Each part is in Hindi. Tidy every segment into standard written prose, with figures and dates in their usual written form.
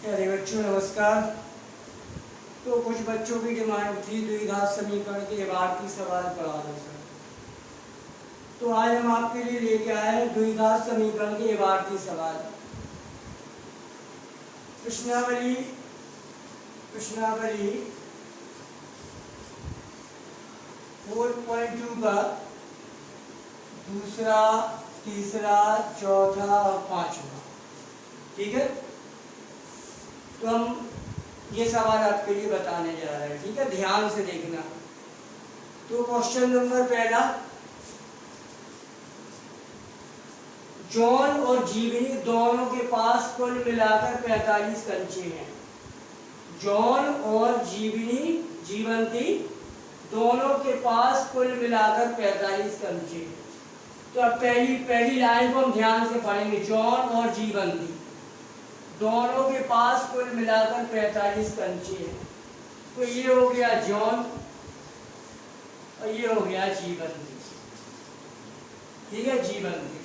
प्यारे बच्चों नमस्कार। तो कुछ बच्चों की डिमांड थी द्विघात समीकरण के भारतीय सवाल पढ़ा दो सर। तो आज हम आपके लिए लेके आए हैं द्विघात समीकरण के भारतीय सवाल। प्रश्नावली 4.2 का दूसरा, तीसरा, चौथा और पांचवा। ठीक है, तो हम ये सवाल आपके लिए बताने जा रहे हैं। ठीक है, ध्यान से देखना। तो क्वेश्चन नंबर पहला, जॉन और जीवनी दोनों के पास कुल मिलाकर 45 कंचे हैं। जॉन और जीवंती दोनों के पास कुल मिलाकर 45 कंचे हैं। तो अब पहली लाइन को हम ध्यान से पढ़ेंगे। जॉन और जीवंती दोनों के पास कुल मिलाकर 45 कंचे हैं। तो ये हो गया जॉन और ये हो गया जीवंती। ठीक है, जीवंती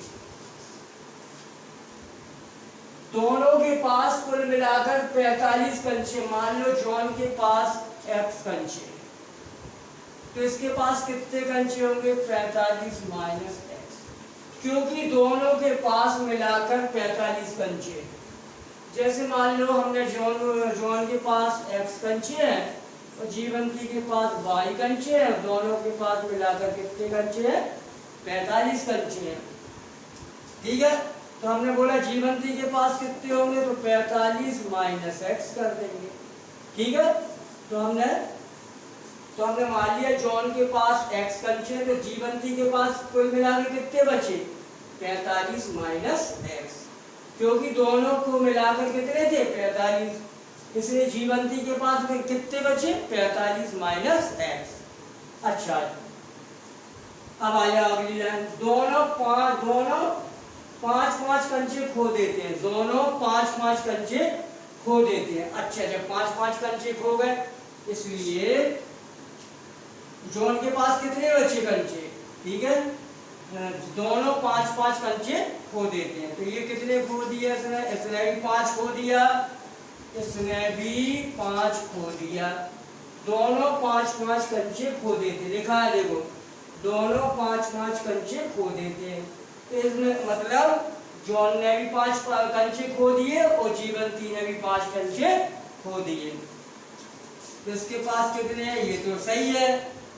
दोनों के पास कुल मिलाकर 45 कंचे। मान लो जॉन के पास x कंचे हैं, तो इसके पास कितने कंचे होंगे? 45 माइनस x, क्योंकि दोनों के पास मिलाकर 45 कंचे हैं। जैसे मान लो हमने जॉन के पास x कंचे हैं और जीवंती के पास y कंचे हैं। दोनों के पास मिलाकर कितने कंचे हैं? 45 कंचे हैं। ठीक है, तो हमने बोला जीवंती के पास कितने होंगे, तो 45 माइनस x कर देंगे। ठीक है, तो हमने मान लिया जॉन के पास x कंचे हैं, तो जीवंती के पास कुल मिलाकर कितने बचे? 45 माइनस x, क्योंकि दोनों को मिलाकर कितने थे? 45, इसलिए जीवंती के पास में कितने बचे? 45 माइनस x। अच्छा, अब आया अगली लाइन। दोनों पांच कंचे खो देते हैं। दोनों पांच कंचे खो देते हैं। अच्छा, जब पांच कंचे खो गए, इसलिए जॉन के पास कितने बचे कंचे? ठीक है, दोनों पांच कंचे खो देते हैं। तो ये कितने खो दिया इसने भी 5 खो दिया, इसने भी 5 खो दिया। दोनों पांच कंचे खो देते हैं। लिखा है देखो, दोनों पांच कंचे खो देते हैं। तो इसमें मतलब जॉन ने भी 5 कंचे खो दिए और जीवंती ने भी 5 कंचे खो दिए। तो इसके पास कितने हैं? ये तो सही है।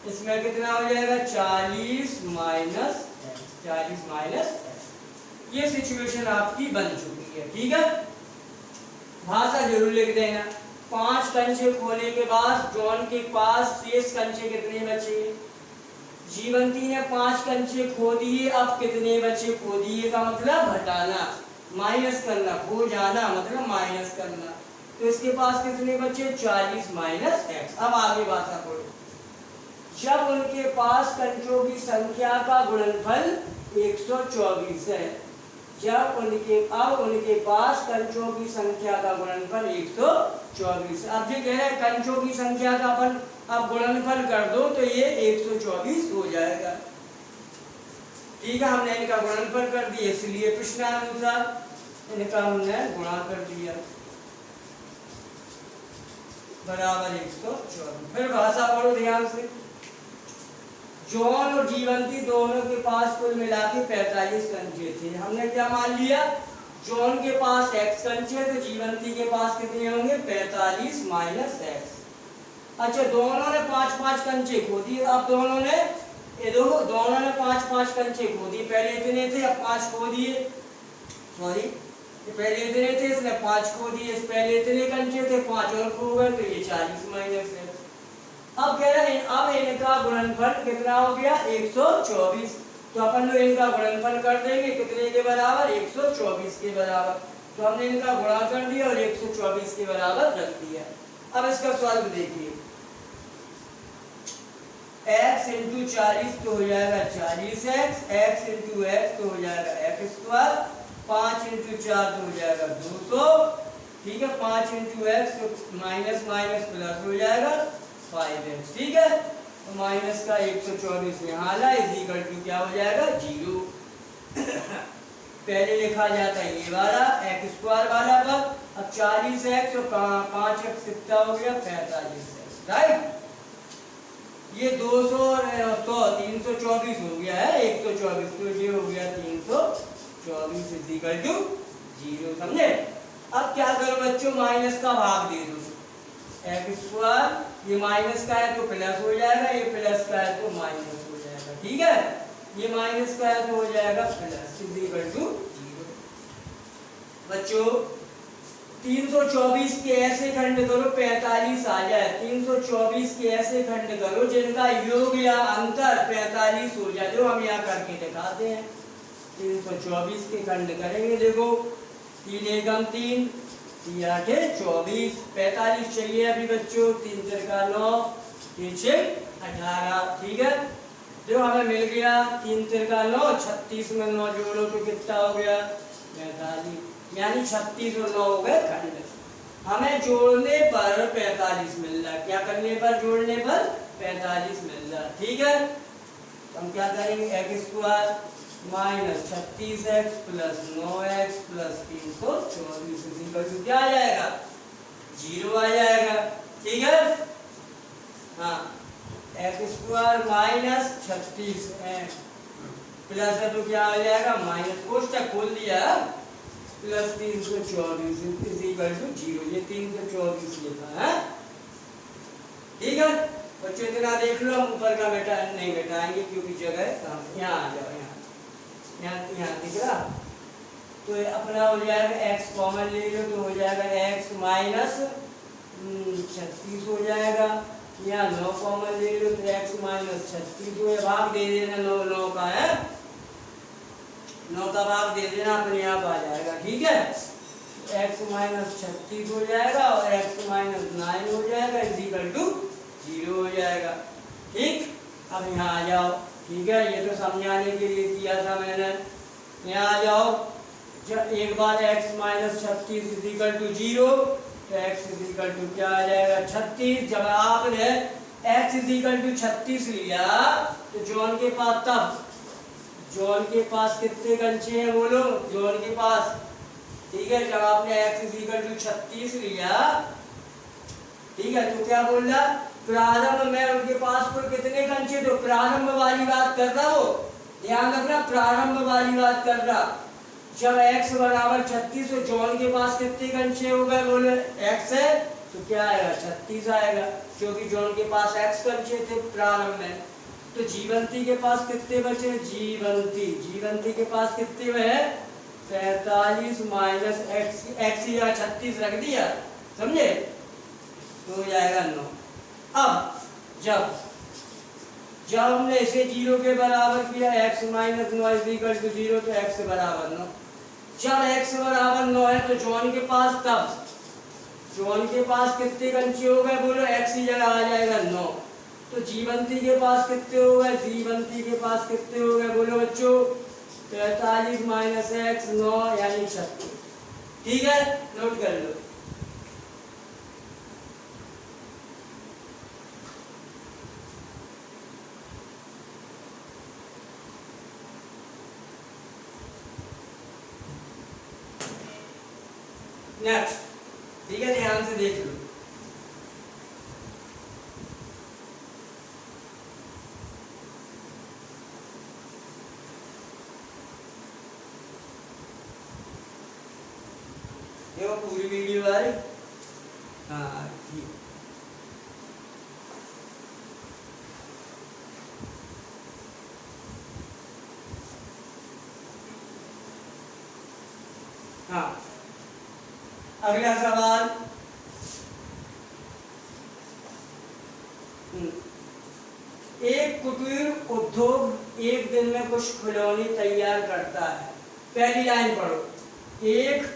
इसमें कितना हो जाएगा? 40 माइनस ये सिचुएशन आपकी बन चुकी है। ठीक है, भाषा जरूर लिख देना। 5 कंचे खोने के बाद जॉन के पास शेष कंचे कितने बचे? जीवंती ने 5 कंचे खो दिए, अब कितने बचे? खो दिए का मतलब घटाना, माइनस करना। खो जाना मतलब माइनस करना। तो इसके पास कितने बचे? 40 माइनस x। अब आगे भाषा पढ़ो। जब उनके पास कंचों की संख्या का गुणनफल 124 है। अब उनके पास कंचों की संख्या का गुणनफल 124। अब ये कह रहे हैं कंचों की संख्या का अपन अब गुणनफल कर दो तो ये 124 हो जाएगा। ठीक है, हमने इनका गुणनफल कर दिया, इसलिए प्रश्नानुसार इनका हमने गुणा कर दिया बराबर 124। फिर भाषा पढ़ो ध्यान से। जॉन और जीवंती दोनों के पास कुल मिला के 45 कंचे थे। हमने क्या मान लिया? जॉन के पास x कंचे, तो जीवंती के पास कितने होंगे? 45 माइनस x। अच्छा, दोनों ने 5 कंचे खो दिए। अब दोनों ने 5 कंचे खो दिए। पहले इतने थे, अब 5 खो दिए। सॉरी, पहले इतने थे, इसने 5 खो दिए। पहले इतने कंचे थे, 5 और खो गए, तो ये 40 माइनस है। अब कह रहे हैं अब इनका गुणनफल कितना हो गया? 124। तो अपन लोग इनका गुणनफल कर देंगे कितने के बराबर? 124 के बराबर। तो हमने इनका गुणा कर दिया और 124 के बराबर रख दिया। अब इसका सॉल्व देखिए। x इंटू 40 तो हो जाएगा 40x, x इंटू x तो हो जाएगा x स्क्वायर, 5 इंटू 4 तो हो जाएगा 200। ठीक है, 5 इंटू x तो माइनस प्लस हो जाएगा 5x। ठीक है, तो माइनस का 124 यहाँ ला इज इक्वल टू क्या हो जाएगा? 0। पहले लिखा जाता है ये वाला x स्क्वायर वाला पद, अब 40x और 5x कितना हो गया 45x, राइट। ये 200 और 100 324 हो गया है, 124, तो ये हो गया 324 इज इक्वल टू 0, समझे। अब क्या करो बच्चों, माइनस का भाग दे दो, एक्स स्क्वायर, ये माइनस का है तो प्लस हो जाएगा, ये प्लस का है तो माइनस हो जाएगा, ठीक है। ये माइनस का है तो हो जाएगा प्लस इज इक्वल टू 0। बच्चों 324 के ऐसे खंड करो 45 आ जाए, 324 के ऐसे खंड करो जिनका योग या अंतर 45 हो जाए, जो हम यहाँ करके दिखाते हैं। 324 के खंड करेंगे, देखो 3 एकम 3, 3 आठे 24, 45 चाहिए अभी बच्चों, 3 तिरका 9, 3 छः 18, ठीक है। जो हमें मिल गया 3 तिरका 9, 36 में 9 जोड़ो तो कितना हो गया 45, यानी 36 और 9 हो गए खंड। हमें जोड़ने पर 45 मिल रहा है, क्या करने पर, जोड़ने पर 45 मिल रहा है, ठीक है। तो हम क्या करेंगे, x square minus 36x plus 9x plus 324 क्या आ जाएगा 0 आ जाएगा, ठीक है। हाँ, x square minus 36x plus है तो क्या आ जाएगा माइनस, कोष्टक खोल दिया, प्लस 324 इज इक्वल टू 0, ये 324 लिखा है, ठीक है। बच्चों इतना देख लो, हम ऊपर का बेटा नहीं बेटाएंगे क्योंकि जगह यहाँ आ जाओ, यहाँ दिख रहा, तो अपना हो जाएगा x कॉमन ले लो तो हो जाएगा x माइनस 36 हो जाएगा, यहाँ 9 कॉमन ले लो तो x माइनस 36 हो, भाग दे देना 9 का है, 9 का भाग दे देना, अपने आप आ जाएगा, ठीक है। x माइनस 36 हो जाएगा और x माइनस 9 हो जाएगा इज इक्वल टू 0 हो जाएगा, ठीक। अब यहाँ आ जाओ, ठीक है, ये तो समझाने के लिए किया था मैंने। यहाँ आ जाओ, जब एक बार x minus 36 is equal to 0 तो x इज इक्वल टू क्या आ जाएगा 36। जब आपने x इज इक्वल टू 36 लिया तो जॉन के पास, तब जॉन के पास कितने कंचे हैं बोलो, जॉन के पास, ठीक है। जब आपने x इज इक्वल टू 36 लिया, ठीक है, तो क्या बोल रहा, प्रारंभ में उनके पास पर कितने कंचे, तो प्रारंभ वाली बात कर रहा हो, ध्यान रखना, प्रारंभ वाली बात कर रहा। जब x बराबर 36 तो जॉन के पास कितने कंचे हो गए बोले, x है तो क्या आएगा 36 आएगा, क्योंकि जॉन के पास x कंचे थे प्रारंभ में। तो जीवंती के पास कितने बचे, जीवंती के पास कितने में है 45 माइनस x या 36 रख दिया, समझे, तो हो जाएगा 9। अब जब हमने इसे 0 के बराबर किया, x minus 9 is equal to 0, तो x बराबर 9। जब x बराबर 9 है तो जॉन के पास, तब जॉन के पास कितने कंचे हो गए बोलो, x की जगह आ जाएगा 9। तो जीवंती के पास कितने हो गए, जीवंती के पास कितने हो गए बोलो बच्चों, 45 माइनस x 9 यानी 36, ठीक है, नोट कर लो। नेक्स्ट, ठीक है, ध्यान से देख लो। देखो पूरी वीडियो आ रही, हाँ ठीक, हाँ। अगला सवाल, एक कुटीर उद्योग एक दिन में कुछ खिलौने तैयार करता है। पहली लाइन पढ़ो, एक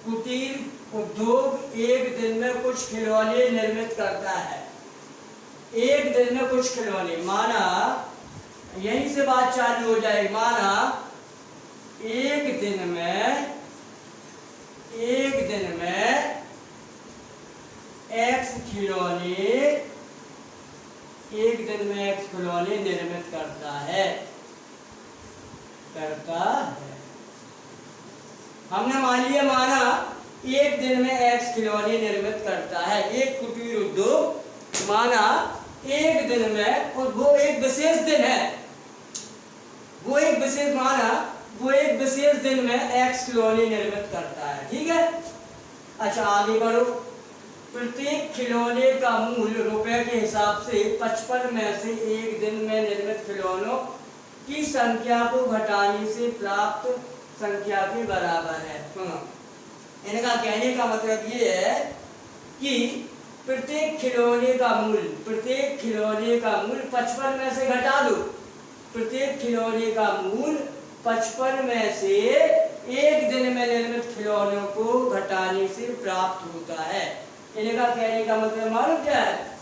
कुटीर उद्योग एक दिन में कुछ खिलौने निर्मित करता है। एक दिन में कुछ खिलौने, माना यहीं से बात चालू हो जाएगी, माना एक दिन में x खिलौने, एक दिन में x खिलौने निर्मित करता है। हमने मान लिया, माना एक दिन में x खिलौने निर्मित करता है। एक कुटीर उद्योग माना एक दिन में, और वो एक विशेष दिन है, वो एक विशेष दिन में x खिलौने निर्मित करता है। ठीक है, अच्छा आगे बढ़ो। प्रत्येक खिलौने का मूल्य रुपए के हिसाब से 55 में से एक दिन में निर्मित खिलौनों की संख्या को घटाने से प्राप्त संख्या के बराबर है। इनका कहने का मतलब ये है कि प्रत्येक खिलौने का मूल्य 55 में से घटा दो। प्रत्येक खिलौने का मूल्य 55 में से एक दिन में निर्मित खिलौनों को घटाने से प्राप्त होता है। इनका कहने का मतलब मालूम क्या है?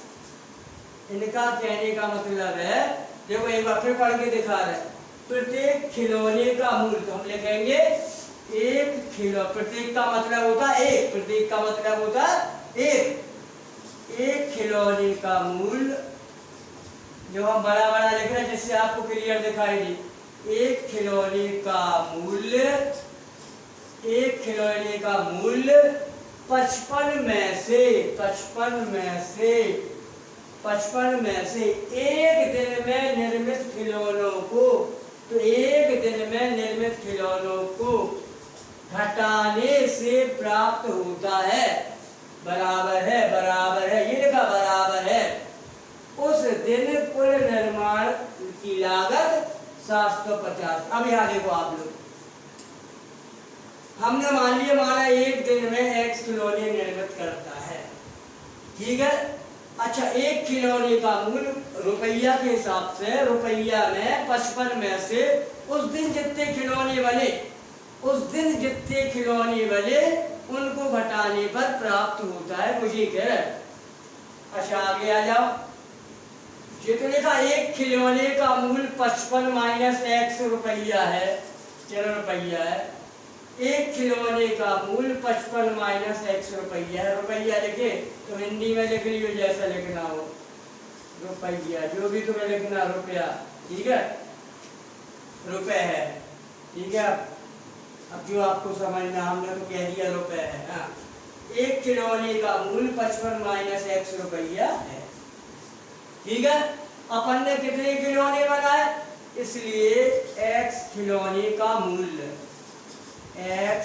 इनका कहने का मतलब है, देखो एक बार फिर पढ़ के दिखा रहे हैं। प्रत्येक खिलौने का मूल्य, तो हम लिखेंगे एक खिलौना, प्रत्येक का मतलब होता है एक, प्रत्येक का मतलब होता है एक खिलौने का मूल्य, जो हम बड़ा बड़ा लिख रहे हैं जिससे आपको क्लियर दिखाई दे। एक खिलौने का मूल्य 55 में से एक दिन में निर्मित खिलौनों को, तो एक दिन में निर्मित खिलौनों को घटाने से प्राप्त होता है। बराबर है, ये लिखा बराबर है। उस दिन कुल निर्माण की लागत 750। अब यहाँ देखो आप लोग, हमने माना एक दिन में x खिलौने निर्मित करता है। ठीक है, अच्छा एक खिलौने का मूल्य रुपया के हिसाब से, रुपया में 55 में से उस दिन जितने खिलौने बने उनको घटाने पर प्राप्त होता है, मुझे कह रहे। अच्छा आगे आ जाओ। जितने का एक खिलौने का मूल्य 55 माइनस x रुपया है, चलो रुपया है। एक खिलौने का मूल्य 55 माइनस x रुपया है। रुपया लिखे तो हिंदी में लिख लियो जैसा लिखना हो, रुपया, जो भी तुम्हें लिखना रुपया। ठीक है, रुपए है। ठीक है, अब जो आपको समझना, हमने तो कह दिया रुपए है। हाँ, एक खिलौने का मूल्य 55 माइनस x रुपया है। ठीक है, अपन ने कितने खिलौने बनाए, इसलिए x खिलौने का मूल्य, x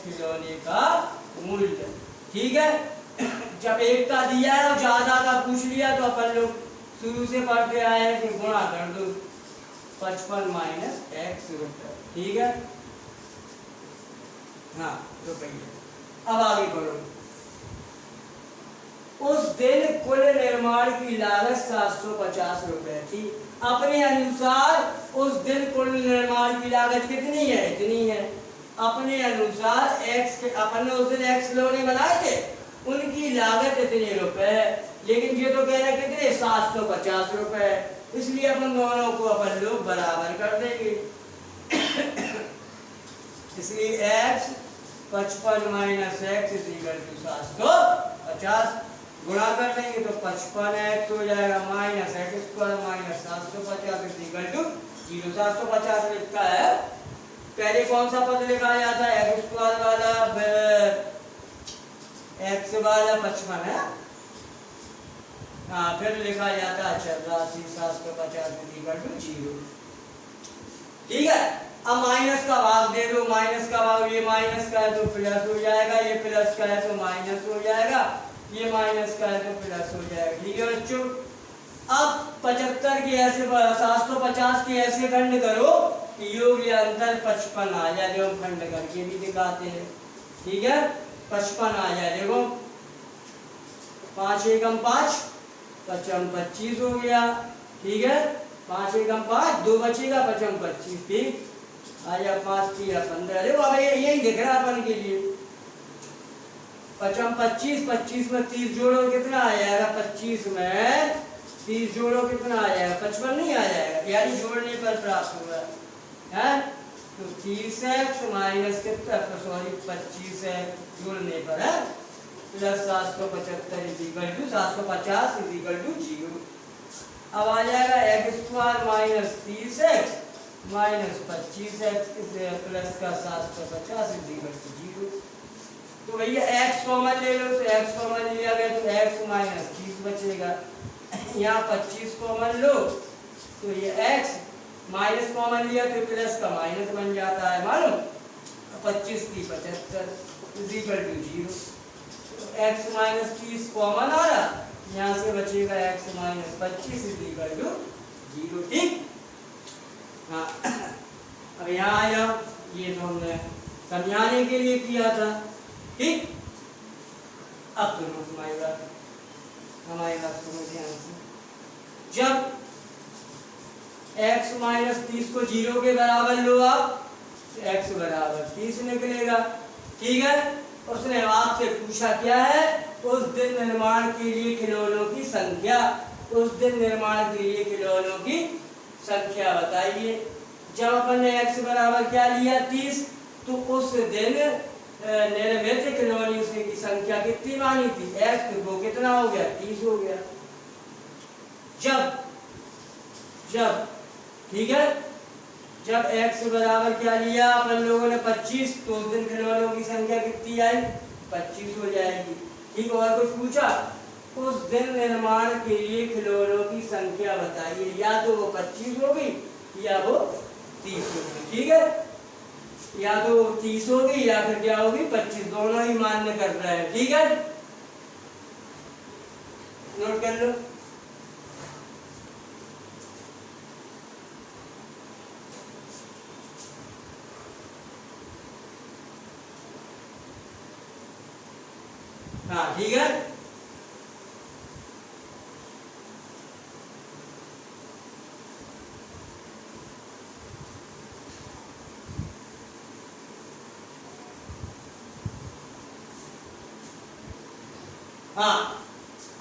खिलौने का मूल्य। ठीक है, जब एक का दिया है और ज्यादा का पूछ लिया तो अपन लोग शुरू से पढ़ते आए हैं कि गुणा कर दो 55 माइनस x रुपये। ठीक है, हाँ रुपये। अब आगे बढ़ो। उस दिन कुल निर्माण की लागत 750 रुपए थी। अपने अनुसार उस दिन कुल निर्माण की लागत कितनी है? इतनी है। अपने अनुसार अपन ने उस दिन x खिलौने बनाए थे, उनकी लागत इतने रुपए है, लेकिन ये तो कह रहे कितने? 750 रुपए। इसलिए अपन दोनों को अपन लोग बराबर कर देंगे। इसलिए x 55 minus x equal to 750, गुणा कर देंगे तो 55x हो जाएगा minus x square minus 750 equal to 0। 750 लिखा है, पहले कौन सा पद लिखा जाता है? x स्क्वायर वाला, x वाला 55 है, हाँ, फिर लिखा जाता है 750 इक्वल टू 0। ठीक है, अब माइनस का भाग दे दो। माइनस का भाग, ये माइनस का है तो प्लस हो जाएगा, ये प्लस का है तो माइनस हो जाएगा, ये माइनस का है तो प्लस हो जाएगा। ठीक है बच्चों, अब 75 के ऐसे 750 के ऐसे खंड करो कि योग या अंतर 55 आ जाए। जो हम खंड करके भी दिखाते हैं। ठीक है, 55 आ जाए। देखो 5 एकम 5, 55 25 हो गया। ठीक है, 5 एकम 5, 2 बचेगा, 55 25। ठीक, आया 5 किया 15। देखो अब यही दिख रहा है अपन के लिए। 55 25, 25 में 30 जोड़ो कितना आ जाएगा? 25 में 30 जोड़ो कितना आ जाएगा? 55 नहीं आ जाएगा, यानी जोड़ने पर प्राप्त हुआ है। तो 30x माइनस कितना, सॉरी 25x जोड़ने पर है plus 775 equal to 750 equal to 0। अब आ जाएगा x square minus 30x minus 25x plus का 750 0। तो भैया x कॉमन ले लो, तो x कॉमन लिया गया तो x माइनस 30 बचेगा। यहाँ 25 कॉमन लो तो ये x माइनस कॉमन लिया तो प्लस का माइनस बन जाता है मालूम। 25 की 75 इज इक्वल टू 0। तो x माइनस 30 कॉमन आ रहा, यहाँ से बचेगा x minus 25 is equal to 0। ठीक। हाँ, अब यहाँ आया, ये तो हमने समझाने के लिए किया था। ठीक। अब तो हमारी बात सुनो ध्यान से। जब x माइनस 30 को 0 के बराबर लो आप, तो x बराबर 30 निकलेगा। ठीक है। उसने आपसे पूछा क्या है, उस दिन निर्माण के लिए खिलौनों की संख्या, उस दिन निर्माण के लिए खिलौनों की संख्या बताइए। जब अपन ने x बराबर क्या लिया 30, तो उस दिन निर्मित खिलौनों की संख्या कितनी मानी थी x, तो वो कितना हो गया 30 हो गया। जब ठीक है, जब x बराबर क्या लिया अपन लोगों ने 25, तो उस दिन खिलौनों की संख्या कितनी आई 25 हो जाएगी। ठीक। और कुछ पूछा, उस दिन निर्माण के लिए खिलौनों की संख्या बताइए, या तो वो 25 होगी या वो 30 होगी। ठीक है, या तो 30 होगी या फिर क्या होगी 25, दोनों ही मान्य कर रहे हैं। ठीक है, नोट कर लो। हाँ ठीक है। हाँ,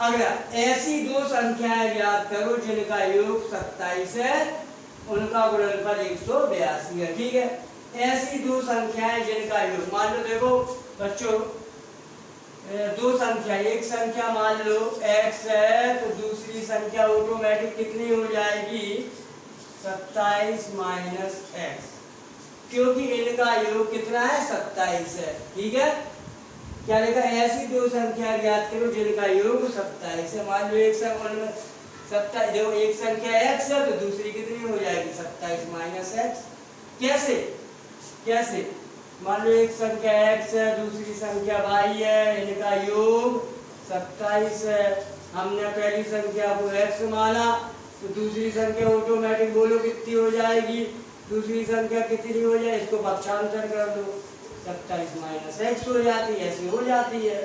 अगला, ऐसी दो संख्याएं याद करो जिनका योग 27 है, उनका गुणनफल 182 है। ठीक है, ऐसी दो संख्याएं जिनका योग, मान लो देखो बच्चों, दो संख्या, एक संख्या मान लो x है, तो दूसरी संख्या ऑटोमेटिक कितनी हो जाएगी 27 माइनस x, क्योंकि इनका योग कितना है 27 है। ठीक है, क्या लिखा, ऐसी दो संख्या ज्ञात करो जिनका योग 27 है। मान लो एक संख्या, जो एक संख्या x है तो दूसरी कितनी हो जाएगी 27 माइनस x। कैसे मान लो एक संख्या x है, दूसरी संख्या y है, इनका योग 27 है। हमने पहली संख्या को x माना, तो दूसरी संख्या ऑटोमेटिक बोलो कितनी हो जाएगी, दूसरी संख्या कितनी हो जाए, इसको पक्षांतर कर दो, 27 माइनस x हो जाती है, ऐसे हो जाती है।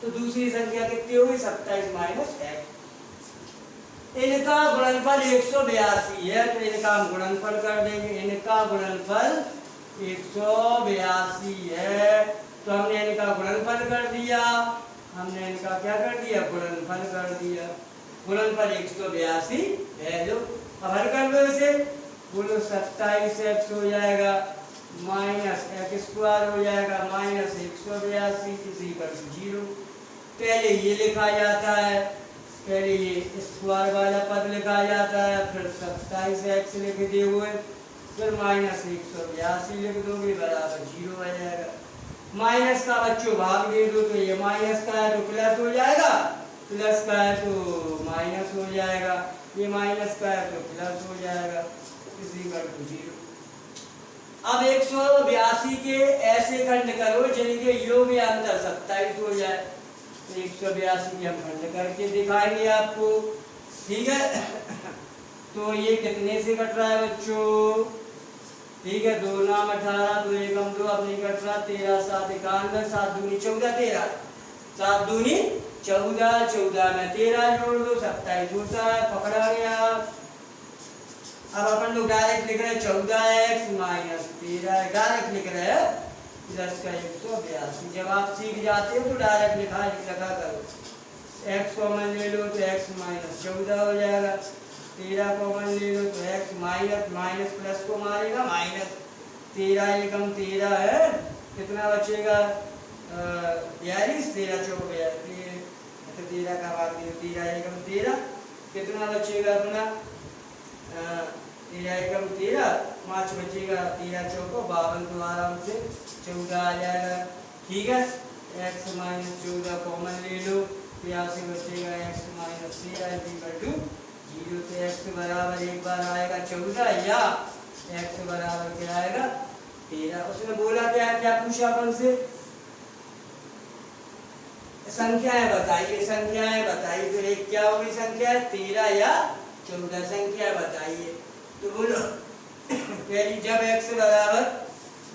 तो दूसरी संख्या कितनी होगी 27 माइनस x। इनका गुणनफल 182 है, तो इनका हम गुणनफल कर देंगे। इनका गुणनफल 182 है, तो हमने इनका गुणनफल कर दिया, हमने इनका क्या कर दिया, गुणनफल कर दिया। गुणनफल 182 है। जो अब हल कर दो इसे, बोलो 27x हो जाएगा माइनस x स्क्वायर हो जाएगा माइनस 182 इसी पर 0। पहले ये लिखा जाता है, पहले ये स्क्वायर वाला पद लिखा जाता है, फिर 27x लिख दिए हुए, फिर माइनस 182 लिख दोगे बराबर 0 आ जाएगा। माइनस का बच्चों भाग दे दो, तो ये माइनस का है तो प्लस हो जाएगा, प्लस का है तो माइनस हो जाएगा, ये माइनस का है तो प्लस हो जाएगा, इसी पर 0। अब 182 के ऐसे खंड करो जिनके योग या अंतर 27 हो जाए, तो 182 के हम खंड करके दिखाएंगे आपको। ठीक है, तो ये कितने से कट रहा है बच्चों, ठीक है, 2 नाम 18, 2 एकम 2, अपनी कट रहा 13 7 91, 7 दूनी 14 13, 7 दूनी 14, 14 में 13 जोड़ दो 27 होता है, पकड़ा गया। अब अपन लोग डायरेक्ट लिख रहे हैं 14x माइनस 13, डायरेक्ट लिख रहे हैं प्लस का 182। जब आप सीख जाते हो तो डायरेक्ट लिखा करो, x कॉमन ले लो तो x माइनस 14 हो जाएगा, 13 कॉमन ले लो तो x माइनस प्लस को मारेगा माइनस, 13 एकम 13 है, कितना बचेगा 42, 13 चौक 13 का भाग दिया, 13 एकम 13, कितना बचेगा अपना 13 एकम 13, 5 बचेगा, 13 चौको 52, तो आराम से 14 आ जाएगा। ठीक है, x माइनस 14 कॉमन ले लो, तो यहाँ से बचेगा x माइनस 13 इक्वल टू 0। तो x बराबर एक बार आएगा 14 या x बराबर क्या आएगा 13। उसने बोला क्या पूछा अपन से, संख्याएं बताइए, संख्याएं बताइए। फिर एक क्या होगी संख्या, 13 या 14 संख्या बताइए। तो बोलो पहली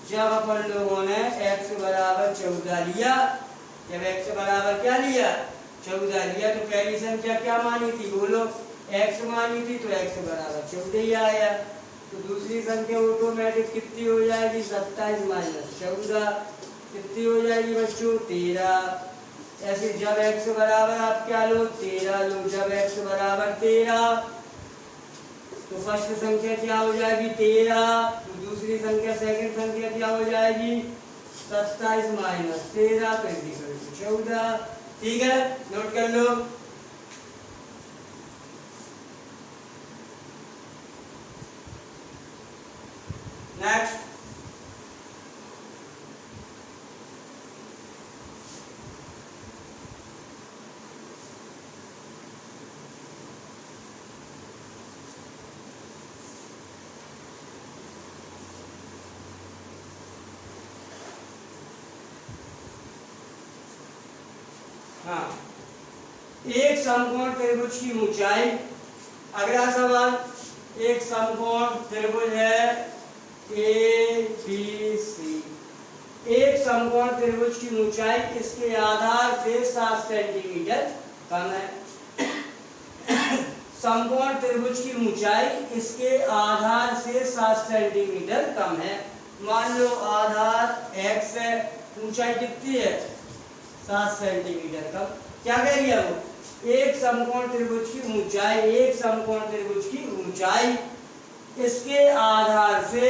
जब अपन लोगों ने x बराबर 14 लिया, जब x बराबर क्या लिया 14 लिया, तो पहली संख्या क्या मानी थी, बोलो x मानी थी, तो x बराबर 14 ही आया। तो दूसरी संख्या ऑटोमेटिक कितनी हो जाएगी, 27 माइनस 14 कितनी हो जाएगी बच्चों 13। ऐसे जब x बराबर आप क्या लो 13 लो, जब x बराबर 13 तो फर्स्ट संख्या क्या हो जाएगी 13, तो दूसरी संख्या सेकंड संख्या क्या हो जाएगी 27 माइनस 13 तो इक्वल टू 14। ठीक है, नोट कर लो। नेक्स्ट, हाँ, एक समकोण त्रिभुज की ऊंचाई। अगला सवाल, एक समकोण त्रिभुज है ABC। एक समकोण त्रिभुज की ऊंचाई इसके आधार से 7 सेंटीमीटर कम है। समकोण त्रिभुज की ऊंचाई इसके आधार से 7 सेंटीमीटर कम है। मान लो आधार x है, ऊंचाई कितनी है 7 सेंटीमीटर कम। क्या कह रही वो, एक समकोण त्रिभुज की ऊंचाई, एक समकोण त्रिभुज की ऊंचाई इसके आधार से,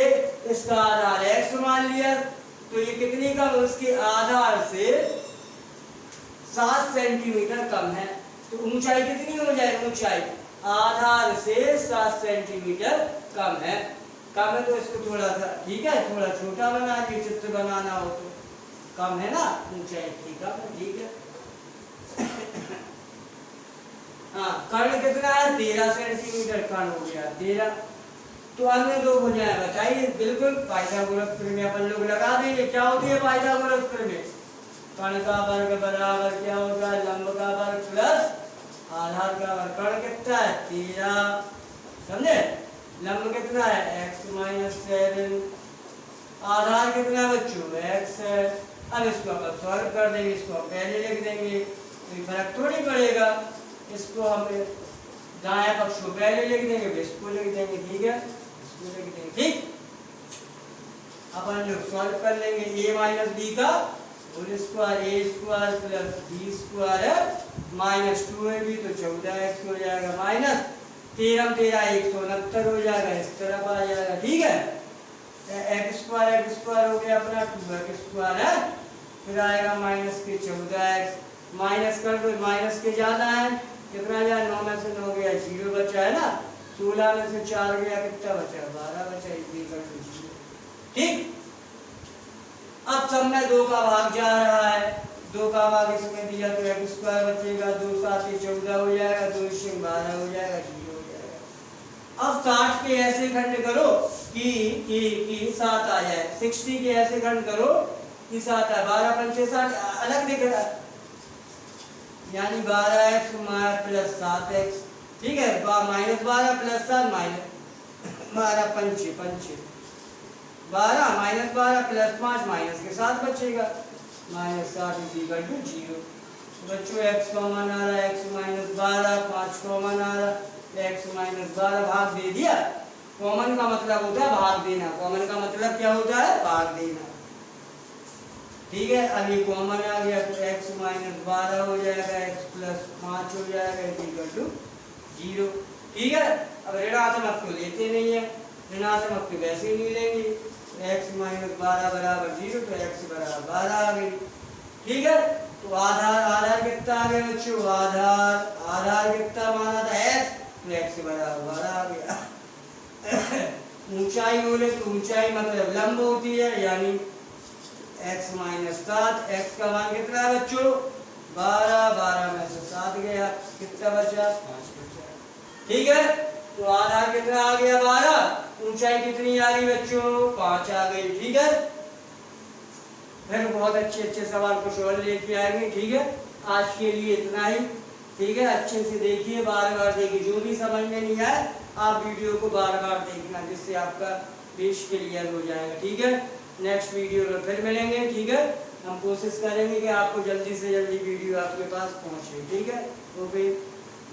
इसका आधार x मान लिया, तो ये कितनी कम, उसके आधार से 7 सेंटीमीटर कम है। तो ऊंचाई कितनी हो जाए, ऊंचाई आधार से 7 सेंटीमीटर कम है। कम है तो इसको थोड़ा सा ठीक है, थोड़ा छोटा बना लीजिए, चित्र बनाना हो तो। कम है ना ऊंचाई, ठीक है, ठीक है। हाँ, कर्ण कितना है 13 सेंटीमीटर कर्ण हो गया 13। तो अन्य दो भुजाएं बताइए, बिल्कुल पाइथागोरस प्रमेय अपन लोग लगा देंगे। क्या होती है पाइथागोरस प्रमेय, कर्ण का वर्ग बराबर क्या होगा लंब का वर्ग प्लस आधार का वर्ग। कर्ण कितना है 13, समझे, लंब कितना है x माइनस 7, आधार कितना है बच्चों x है। अब इसको अपन सॉल्व कर देंगे, इसको हम पहले लिख देंगे, कोई फर्क थोड़ी पड़ेगा। इसको हम दाएं पक्ष को पहले लिख देंगे, इसको लिख देंगे, ठीक है, इसको लिख देंगे, ठीक। अपन लोग सॉल्व कर लेंगे a माइनस बी का whole square, a square plus b square है माइनस 2ab, तो 14x हो जाएगा माइनस 13 13 169 हो जाएगा, इस तरफ आ जाएगा, ठीक है। x स्क्वायर हो गया अपना 2x स्क्वायर है, फिर आएगा माइनस के 14x, माइनस कर दो, माइनस के ज्यादा है कितना जाए, 9 में से 9 गया 0 बचा है ना, 16 में से 4 गया कितना बचा 12 बचा, इक्वल टू 0, ठीक। अब सब में 2 का भाग जा रहा है, 2 का भाग इसमें दिया तो x स्क्वायर बचेगा, 2 7 14 हो जाएगा, 2 से 12 हो जाएगा, 0 हो जाएगा। अब 60 के ऐसे खंड करो कि 7 आ जाए, 60 के ऐसे खंड करो कि 7 आए, 12 पंचे 60 अलग दिख रहा है, यानी 12x प्लस 7x, ठीक है, माइनस 12 प्लस 7 माइनस 12 पंचे 12 माइनस 12 प्लस 5 माइनस के 7 बचेगा, माइनस 7 इक्वल टू 0। बच्चों x कॉमन आ रहा है, x माइनस 12, 5 कॉमन आ रहा है, x माइनस 12 भाग दे दिया। कॉमन का मतलब होता है भाग देना, कॉमन का मतलब क्या होता है भाग देना, ठीक है। अब ये कॉमन आ गया तो x माइनस 12 हो जाएगा, x प्लस 5 हो जाएगा इक्वल टू 0, ठीक है। अब ऋणात्मक को लेते नहीं है, ऋणात्मक को वैसे ही नहीं लेंगे, x माइनस 12 बराबर 0, तो x बराबर 12 आ गई, ठीक है। तो आधार कितना आ गया बच्चों, आधार कितना माना था x, तो x बराबर 12 आ गया। ऊंचाई बोले तो ऊंचाई मतलब लंब होती है, यानी x माइनस 7। x का मान कितना है बच्चों? 12। 12 में से 7 गया, कितना बचा? 5 बचा। ठीक है, तो आधार कितना आ गया? 12। ऊंचाई कितनी आ गई बच्चों? 5 आ गई। ठीक है, फिर बहुत अच्छे अच्छे सवाल कुछ और लेके आएंगे। ठीक है, आज के लिए इतना ही। ठीक है, अच्छे से देखिए, बार बार देखिए, जो भी समझ में नहीं आए आप वीडियो को बार बार देखना, जिससे आपका बेस क्लियर हो जाएगा। ठीक है, नेक्स्ट वीडियो में फिर मिलेंगे। ठीक है, हम कोशिश करेंगे कि आपको जल्दी से जल्दी वीडियो आपके पास पहुंचे। ठीक है, ओके,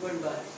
गुड बाय।